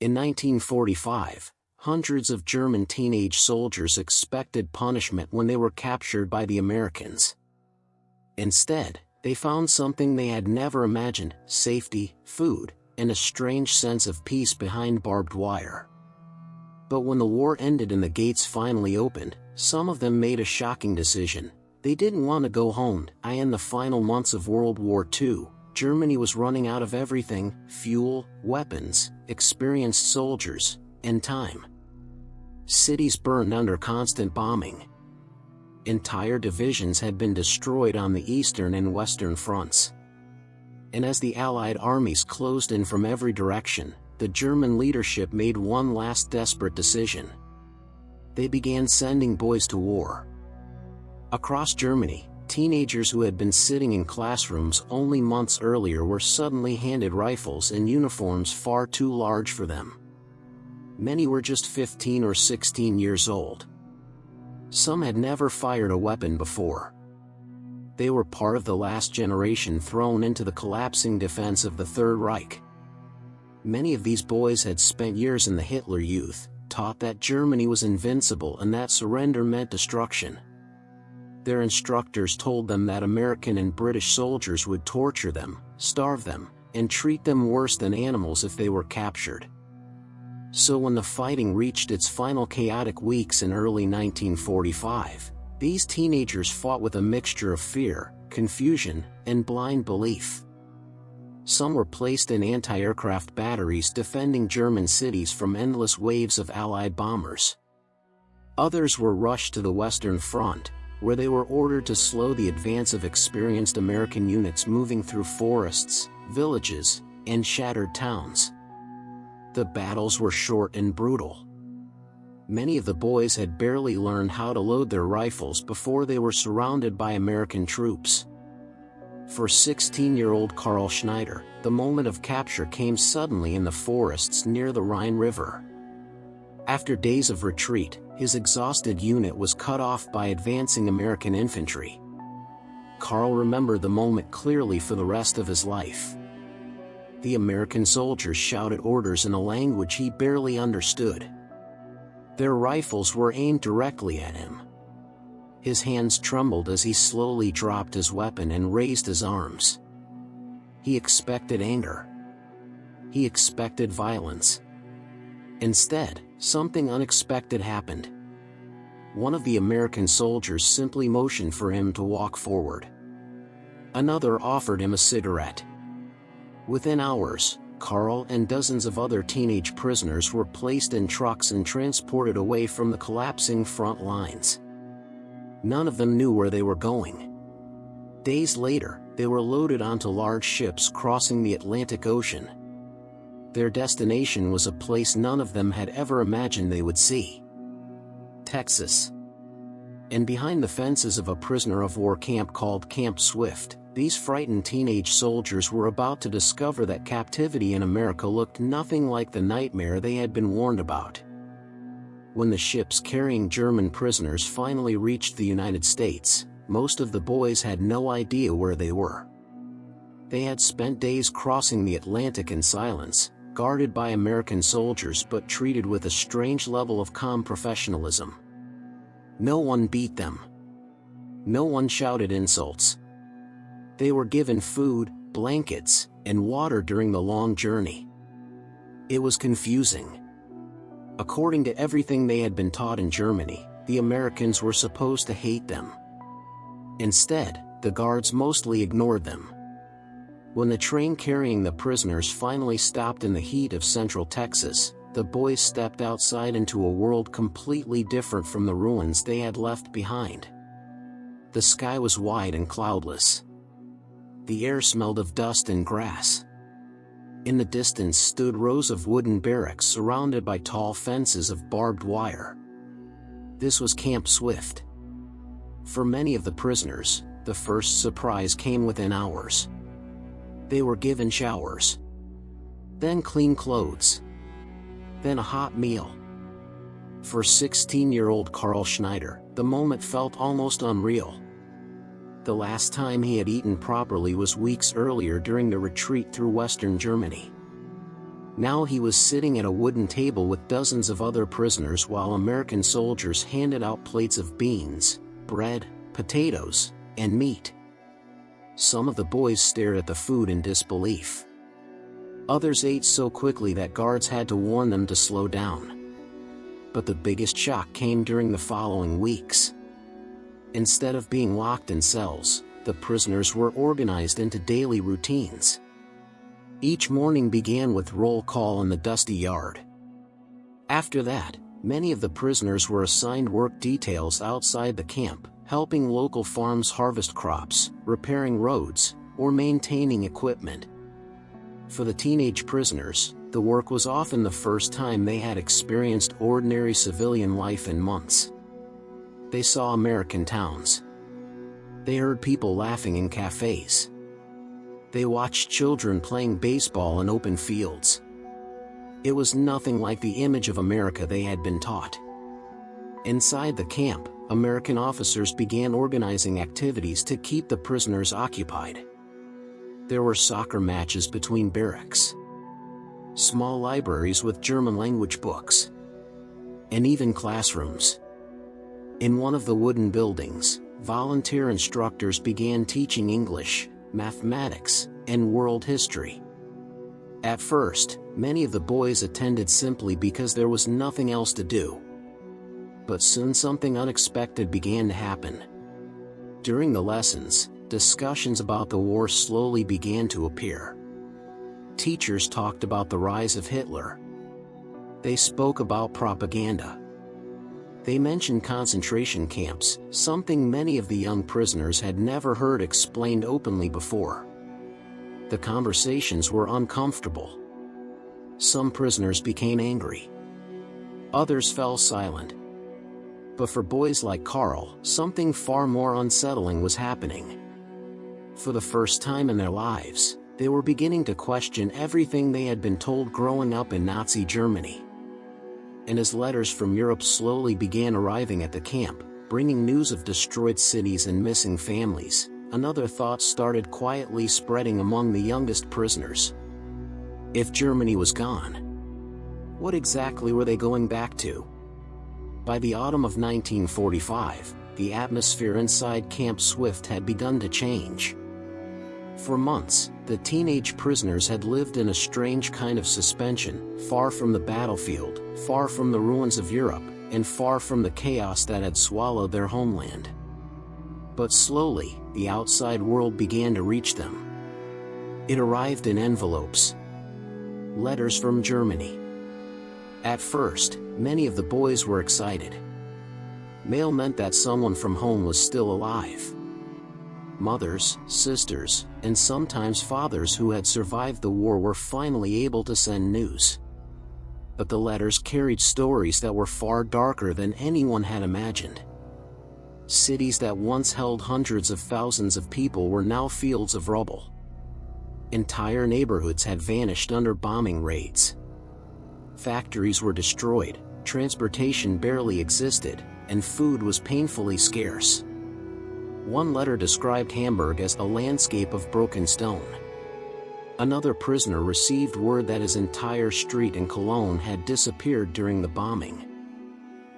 In 1945, hundreds of German teenage soldiers expected punishment when they were captured by the Americans. Instead, they found something they had never imagined: safety, food, and a strange sense of peace behind barbed wire. But when the war ended and the gates finally opened, some of them made a shocking decision. They didn't want to go home. In the final months of World War II, Germany was running out of everything: fuel, weapons, experienced soldiers, and time. Cities burned under constant bombing. Entire divisions had been destroyed on the eastern and western fronts. And as the Allied armies closed in from every direction, the German leadership made one last desperate decision. They began sending boys to war. Across Germany, teenagers who had been sitting in classrooms only months earlier were suddenly handed rifles and uniforms far too large for them. Many were just 15 or 16 years old. Some had never fired a weapon before. They were part of the last generation thrown into the collapsing defense of the Third Reich. Many of these boys had spent years in the Hitler Youth, taught that Germany was invincible and that surrender meant destruction. Their instructors told them that American and British soldiers would torture them, starve them, and treat them worse than animals if they were captured. So when the fighting reached its final chaotic weeks in early 1945, these teenagers fought with a mixture of fear, confusion, and blind belief. Some were placed in anti-aircraft batteries defending German cities from endless waves of Allied bombers. Others were rushed to the Western Front, where they were ordered to slow the advance of experienced American units moving through forests, villages, and shattered towns. The battles were short and brutal. Many of the boys had barely learned how to load their rifles before they were surrounded by American troops. For 16-year-old Karl Schneider, the moment of capture came suddenly in the forests near the Rhine River. After days of retreat, his exhausted unit was cut off by advancing American infantry. Karl remembered the moment clearly for the rest of his life. The American soldiers shouted orders in a language he barely understood. Their rifles were aimed directly at him. His hands trembled as he slowly dropped his weapon and raised his arms. He expected anger. He expected violence. Instead, something unexpected happened. One of the American soldiers simply motioned for him to walk forward. Another offered him a cigarette. Within hours, Karl and dozens of other teenage prisoners were placed in trucks and transported away from the collapsing front lines. None of them knew where they were going. Days later, they were loaded onto large ships crossing the Atlantic Ocean. Their destination was a place none of them had ever imagined they would see: Texas. And behind the fences of a prisoner-of-war camp called Camp Swift, these frightened teenage soldiers were about to discover that captivity in America looked nothing like the nightmare they had been warned about. When the ships carrying German prisoners finally reached the United States, most of the boys had no idea where they were. They had spent days crossing the Atlantic in silence, guarded by American soldiers but treated with a strange level of calm professionalism. No one beat them. No one shouted insults. They were given food, blankets, and water during the long journey. It was confusing. According to everything they had been taught in Germany, the Americans were supposed to hate them. Instead, the guards mostly ignored them. When the train carrying the prisoners finally stopped in the heat of central Texas, the boys stepped outside into a world completely different from the ruins they had left behind. The sky was wide and cloudless. The air smelled of dust and grass. In the distance stood rows of wooden barracks surrounded by tall fences of barbed wire. This was Camp Swift. For many of the prisoners, the first surprise came within hours. They were given showers. Then clean clothes. Then a hot meal. For 16-year-old Karl Schneider, the moment felt almost unreal. The last time he had eaten properly was weeks earlier during the retreat through Western Germany. Now he was sitting at a wooden table with dozens of other prisoners while American soldiers handed out plates of beans, bread, potatoes, and meat. Some of the boys stared at the food in disbelief. Others ate so quickly that guards had to warn them to slow down. But the biggest shock came during the following weeks. Instead of being locked in cells, the prisoners were organized into daily routines. Each morning began with roll call in the dusty yard. After that, many of the prisoners were assigned work details outside the camp, helping local farms harvest crops, repairing roads, or maintaining equipment. For the teenage prisoners, the work was often the first time they had experienced ordinary civilian life in months. They saw American towns. They heard people laughing in cafes. They watched children playing baseball in open fields. It was nothing like the image of America they had been taught. Inside the camp, American officers began organizing activities to keep the prisoners occupied. There were soccer matches between barracks, small libraries with German-language books, and even classrooms. In one of the wooden buildings, volunteer instructors began teaching English, mathematics, and world history. At first, many of the boys attended simply because there was nothing else to do. But soon something unexpected began to happen. During the lessons, discussions about the war slowly began to appear. Teachers talked about the rise of Hitler. They spoke about propaganda. They mentioned concentration camps, something many of the young prisoners had never heard explained openly before. The conversations were uncomfortable. Some prisoners became angry. Others fell silent. But for boys like Carl, something far more unsettling was happening. For the first time in their lives, they were beginning to question everything they had been told growing up in Nazi Germany. And as letters from Europe slowly began arriving at the camp, bringing news of destroyed cities and missing families, another thought started quietly spreading among the youngest prisoners. If Germany was gone, what exactly were they going back to? By the autumn of 1945, the atmosphere inside Camp Swift had begun to change. For months, the teenage prisoners had lived in a strange kind of suspension, far from the battlefield, far from the ruins of Europe, and far from the chaos that had swallowed their homeland. But slowly, the outside world began to reach them. It arrived in envelopes. Letters from Germany. At first, many of the boys were excited. Mail meant that someone from home was still alive. Mothers, sisters, and sometimes fathers who had survived the war were finally able to send news. But the letters carried stories that were far darker than anyone had imagined. Cities that once held hundreds of thousands of people were now fields of rubble. Entire neighborhoods had vanished under bombing raids. Factories were destroyed, transportation barely existed, and food was painfully scarce. One letter described Hamburg as a landscape of broken stone. Another prisoner received word that his entire street in Cologne had disappeared during the bombing.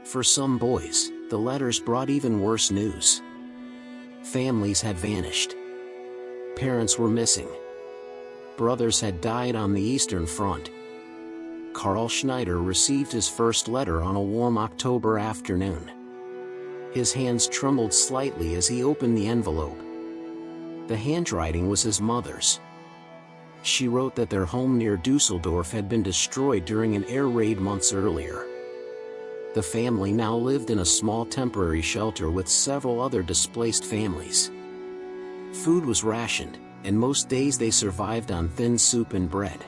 For some boys, the letters brought even worse news. Families had vanished. Parents were missing. Brothers had died on the Eastern Front. Carl Schneider received his first letter on a warm October afternoon. His hands trembled slightly as he opened the envelope. The handwriting was his mother's. She wrote that their home near Dusseldorf had been destroyed during an air raid months earlier. The family now lived in a small temporary shelter with several other displaced families. Food was rationed, and most days they survived on thin soup and bread.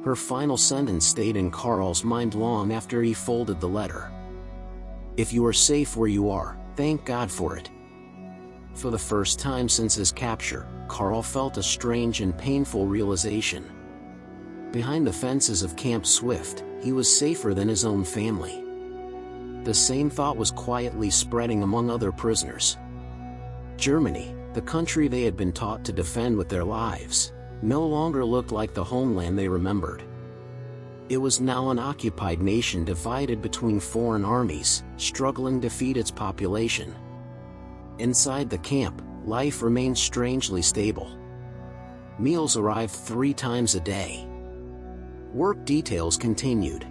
Her final sentence stayed in Carl's mind long after he folded the letter. "If you are safe where you are, thank God for it." For the first time since his capture, Carl felt a strange and painful realization. Behind the fences of Camp Swift, he was safer than his own family. The same thought was quietly spreading among other prisoners. Germany, the country they had been taught to defend with their lives, no longer looked like the homeland they remembered. It was now an occupied nation divided between foreign armies, struggling to feed its population. Inside the camp, life remained strangely stable. Meals arrived 3 times a day. Work details continued.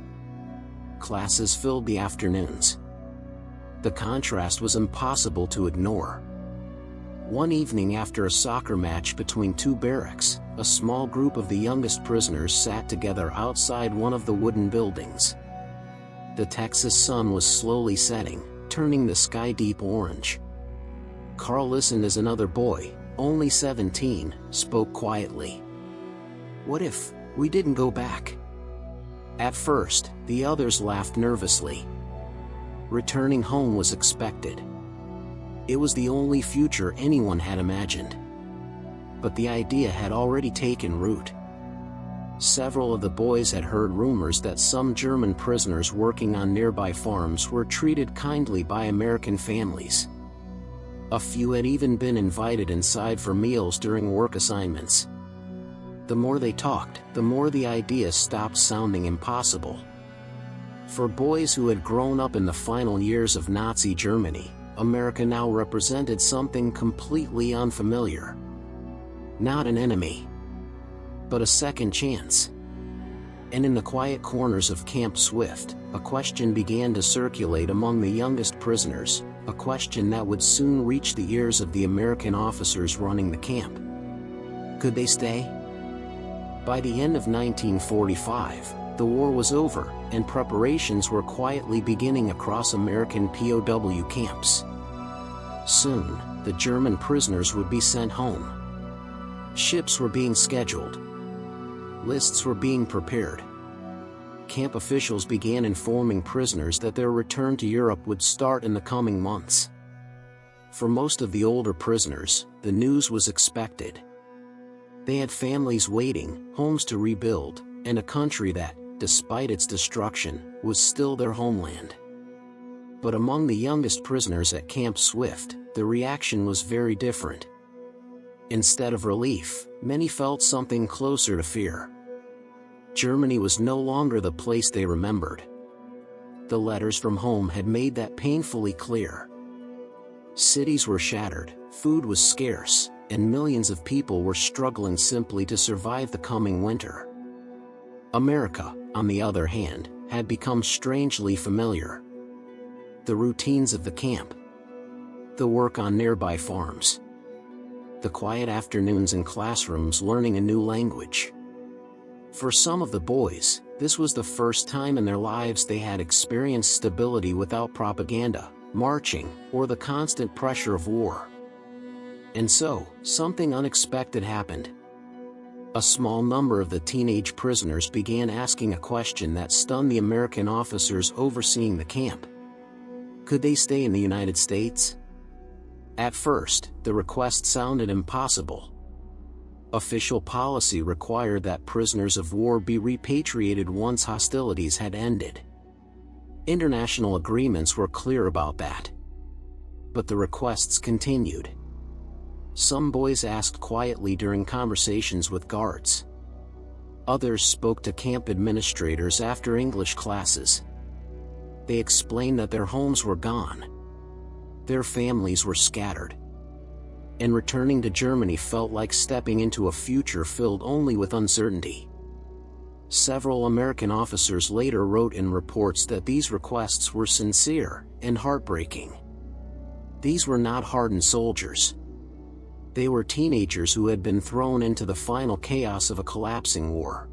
Classes filled the afternoons. The contrast was impossible to ignore. One evening after a soccer match between 2 barracks, a small group of the youngest prisoners sat together outside one of the wooden buildings. The Texas sun was slowly setting, turning the sky deep orange. Carl listened as another boy, only 17, spoke quietly. "What if we didn't go back?" At first, the others laughed nervously. Returning home was expected. It was the only future anyone had imagined. But the idea had already taken root. Several of the boys had heard rumors that some German prisoners working on nearby farms were treated kindly by American families. A few had even been invited inside for meals during work assignments. The more they talked, the more the idea stopped sounding impossible. For boys who had grown up in the final years of Nazi Germany, America now represented something completely unfamiliar. Not an enemy, but a second chance. And in the quiet corners of Camp Swift, a question began to circulate among the youngest prisoners, a question that would soon reach the ears of the American officers running the camp. Could they stay? By the end of 1945, the war was over, and preparations were quietly beginning across American POW camps. Soon, the German prisoners would be sent home. Ships were being scheduled. Lists were being prepared. Camp officials began informing prisoners that their return to Europe would start in the coming months. For most of the older prisoners, the news was expected. They had families waiting, homes to rebuild, and a country that, despite its destruction, was still their homeland. But among the youngest prisoners at Camp Swift, the reaction was very different. Instead of relief, many felt something closer to fear. Germany was no longer the place they remembered. The letters from home had made that painfully clear. Cities were shattered, food was scarce, and millions of people were struggling simply to survive the coming winter. America, on the other hand, had become strangely familiar. The routines of the camp, the work on nearby farms, the quiet afternoons in classrooms learning a new language. For some of the boys, this was the first time in their lives they had experienced stability without propaganda, marching, or the constant pressure of war. And so, something unexpected happened. A small number of the teenage prisoners began asking a question that stunned the American officers overseeing the camp. Could they stay in the United States? At first, the request sounded impossible. Official policy required that prisoners of war be repatriated once hostilities had ended. International agreements were clear about that. But the requests continued. Some boys asked quietly during conversations with guards. Others spoke to camp administrators after English classes. They explained that their homes were gone. Their families were scattered. And returning to Germany felt like stepping into a future filled only with uncertainty. Several American officers later wrote in reports that these requests were sincere and heartbreaking. These were not hardened soldiers. They were teenagers who had been thrown into the final chaos of a collapsing war.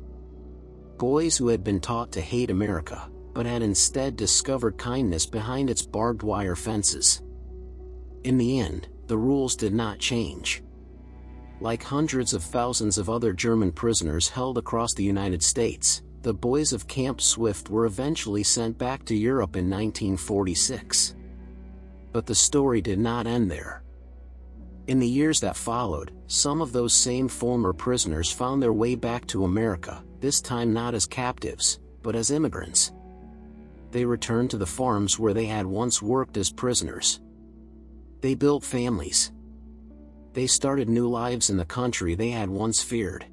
Boys who had been taught to hate America, but had instead discovered kindness behind its barbed wire fences. In the end, the rules did not change. Like hundreds of thousands of other German prisoners held across the United States, the boys of Camp Swift were eventually sent back to Europe in 1946. But the story did not end there. In the years that followed, some of those same former prisoners found their way back to America, this time not as captives, but as immigrants. They returned to the farms where they had once worked as prisoners. They built families. They started new lives in the country they had once feared.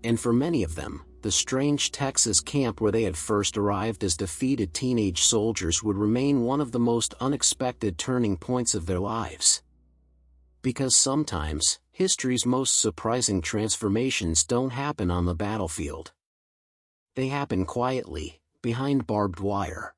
And for many of them, the strange Texas camp where they had first arrived as defeated teenage soldiers would remain one of the most unexpected turning points of their lives. Because sometimes, history's most surprising transformations don't happen on the battlefield. They happen quietly, behind barbed wire.